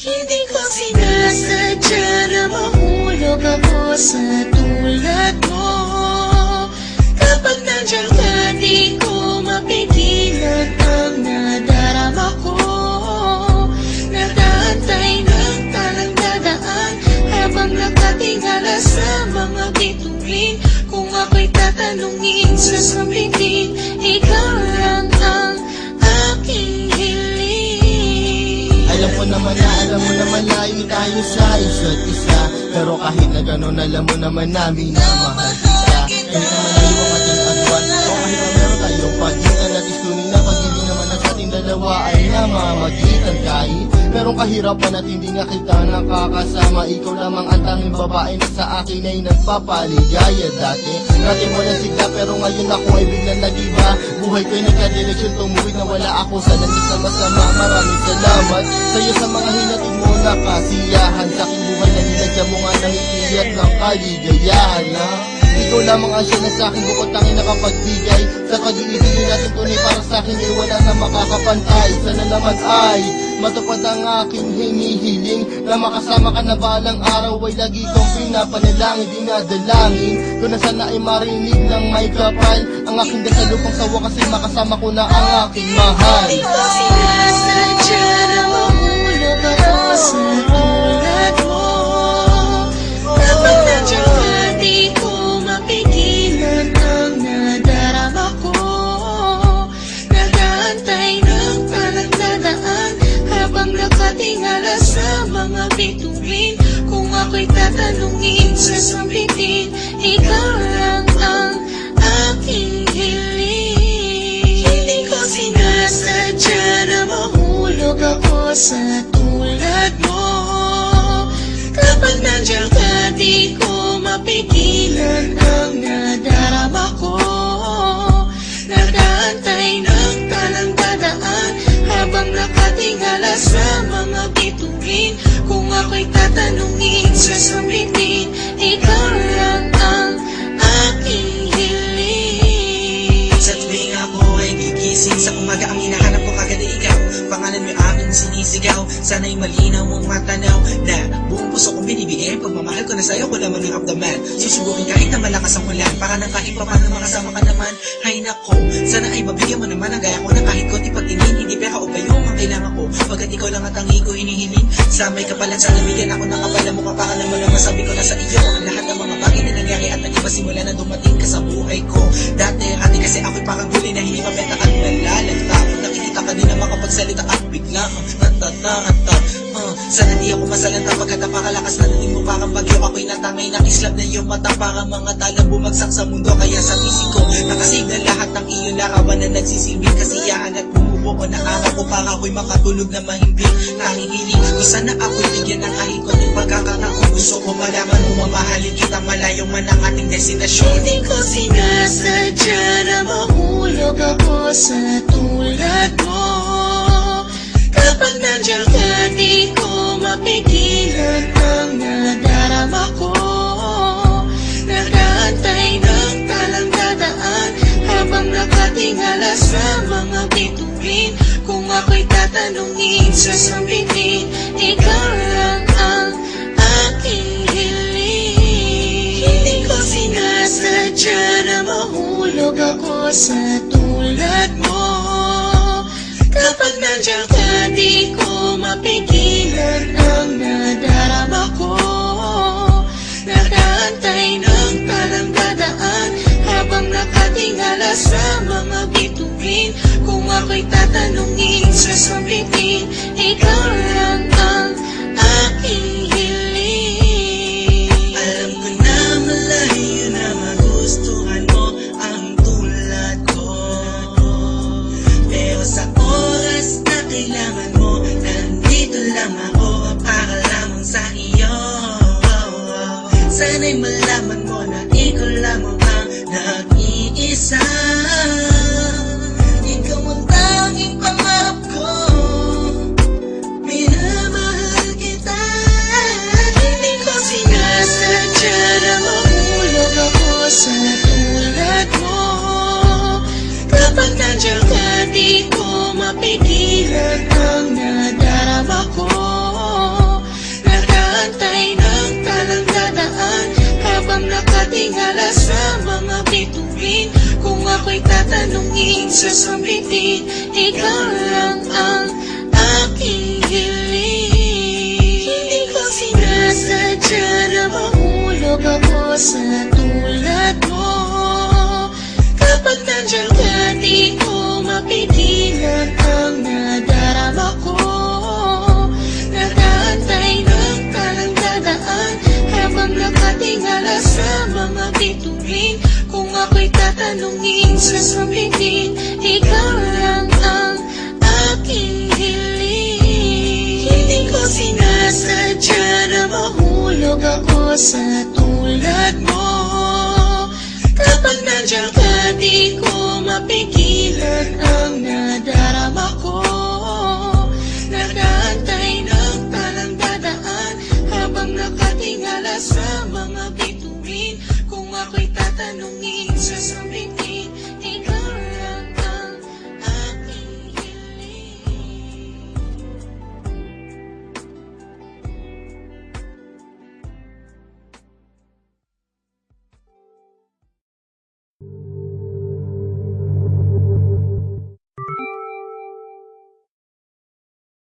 Hindi ko sinasadya na mahulog ako sa tulad mo. Kapag nandiyan ka, di ko mapigilan ang nadarama ko. Nag-aantay ng talang dadaan habang nakatingala sa mga bituin. Kung ako'y tatanungin, sasabihin, ikaw lang ang aking hiling. Alam mo naman layo tayo sa isa't isa. Pero kahit na gano'n, alam mo naman namin na mahal kita. Kahit naman layo ang ating agwan, o kahit na meron tayong pagitan, at istunin na pag-ibig naman ang ating dalawa ay namamagitan. Kahit merong kahirapan at hindi nga kita nakakasama, ikaw lamang ang tanging babae na sa akin ay nagpapaligaya. Dati natin walang sigla, pero ngayon ako ay biglang nag-iba. Buhay ko'y nagka-direksyon, tumuwid na wala ako sa landas na masama. Maraming salamat sa'yo sa mga hinatid mo na kasiyahan. Sa aking buhay na nilagyan mo nga ng itiyat ng kaligayahan, ha? Ikaw lamang ang siya na sa'kin bukod tanging nakapagbigay. Sa pag-iibigin natin tunay para sa'kin ay wala na makakapantay. Sana naman ay matupad ang aking hinihiling, na makasama ka na balang araw ay lagi kong pinapanalangin. Dinadalangin ko na sana ay marinig ng may kapal ang aking dasal upang sa wakas ay makasama ko na ang aking mahal. Hindi ko sinasadya na mahulog ako sa tulad mo. Kapag nandiyan ka, di ko mapigilan ang nadarama ko. Nag-aantay ng talang dadaan habang nakatingala sa mga bituin. Kung ako'y tatanungin, sasabihin, ikaw lang ang aking hiling. Hindi ko sinasadya na mahulog ako sa tulad mo. Kapag nandiyan ka, di ko mapigilan ang nadarama ko. Nag-aantay ng talang dadaan habang nakatingala sa mga bituin. Kung ako'y tatanungin, sasabihin, ikaw lang ang aking hiling. Sa tuwing ako ay gigising sa umaga, ang hinahanap ko kagad ay ikaw. Pangalan mo aming sinisigaw, sana'y malinaw mong matanaw na buong puso kong binibigay. Pagmamahal ko na sa'yo, ko lamang niramdaman. Susubukin kahit na malakas ang ulan, para nang kahit pa paano makasama ka naman. Hay nako, sana ay mabigyan mo naman ang gaya ko na kahit konti pagtingin, hindi pera o payo ang kailangan ko. Pagkat ikaw lang at ang ko hinihiling, sa may kapalan sa nabigyan ako ng kapala mo. Kapakalan mo na masabi ko na sa iyo ang lahat ng mga bagay na nangyari at nag-iba simula na dumating ka sa buhay ko. Dati kasi ako'y parang gulay na hindi mabenta at nalalagta. Nakikita ka din na makapagsalita at bigla natatarata. Sana di ako masalanta pagkat napakalakas na dating mo parang bagyo. Ako'y natangay na islap na iyong mata, parang mga talang bumagsak sa mundo. Kaya sa pisiko nakasignal lahat ng iyong larawan na nagsisilbing kasiyahan at bumubuo na araw ko para ako'y makatulog na mahimbing. Nangihiling ko sana ako'y bigyan ng kahit konting pagkakataon. Gusto ko malaman mo mamahalin kita malayong man ang ating destinasyon. Hindi ko sinasadya na mahulog ako sa tulad mo. Kapag nandiyan ka, di ko mapigilan ang nadarama ko. Nag-aantay ng talang dadaan habang nakatingala sa mga bituin. Kung ako'y tatanungin, sasabihin, ikaw lang ang aking hiling. Hindi ko sinasadya na mahulog ako sa tulad mo. Kapag nandiyan ka, di ko mapigilan ang nadarama ko. Nag-aantay ng talang dadaan habang nakatingala sa mga bituin. Kung ako'y tatanungin, sasabihin, ikaw lang ang aking hiling. Alam ko na malayo na magustuhan mo ang tulad ko, pero sa oras na kailangan mo, nandito lang ako para lamang sa iyo. Sana'y malaman mo na ikaw lamang ang nag-iisa. Ikaw ang tanging pangarap ko, minahal nakatingala sa mga bituin. Kung ako'y tatanungin sa sambitin, ikaw lang ang aking hiling. Hindi ko sinasadya na mahulog ako sa tulad mo. Kapag nandiyan ka, di ko mapigilan ang nadarama ko. Nag-aantay ng talang dadaan habang nakatingala sa mga bituin. Kung ako'y tatanungin sa sambitin, ikaw lang ang aking hiling. Hindi ko sinasadya na mahulog ako sa tulad mo. Kapag nandiyan ka, di ko mapigilan ang nadarama ko. Nag-aantay ng talang dadaan habang nakatingala sa mga bituin. Kung ako'y tatanungin sa sambitin,